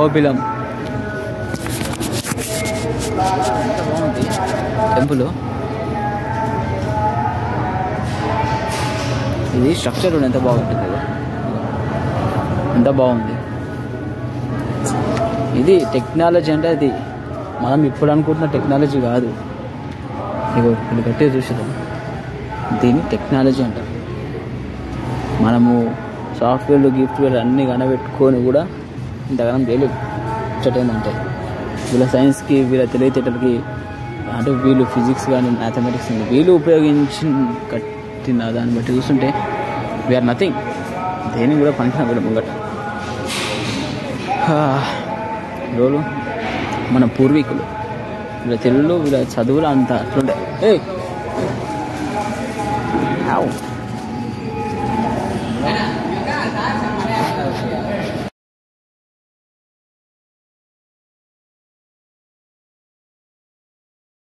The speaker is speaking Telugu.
అహోబిలం బాగుంది టెంపుల్. ఇది స్ట్రక్చర్ కూడా ఎంత బాగుంటుంది కదా, ఎంత బాగుంది. ఇది టెక్నాలజీ అంటే అది మనం ఇప్పుడు అనుకుంటున్న టెక్నాలజీ కాదు. ఇగో ఇక్కడ గట్టిగా చూసేద్దాం, దీన్ని టెక్నాలజీ అంటారు. మనము సాఫ్ట్వేర్లు గిఫ్ట్వేర్లు అన్నీ కనబెట్టుకొని కూడా ఇంతగానం చేయలేదు. ఏంటంటే వీళ్ళ సైన్స్కి, వీళ్ళ తెలివితేటలకి, అంటే వీళ్ళు ఫిజిక్స్ కానీ మ్యాథమెటిక్స్ కానీ వీళ్ళు ఉపయోగించి కట్టిన దాన్ని బట్టి చూస్తుంటే వీఆర్ నథింగ్. దేనికి కూడా పనికిన వీళ్ళ ముంగట. రోజు మన పూర్వీకులు వీళ్ళ తెలుగులో వీళ్ళ చదువులు అంత అట్లుండే.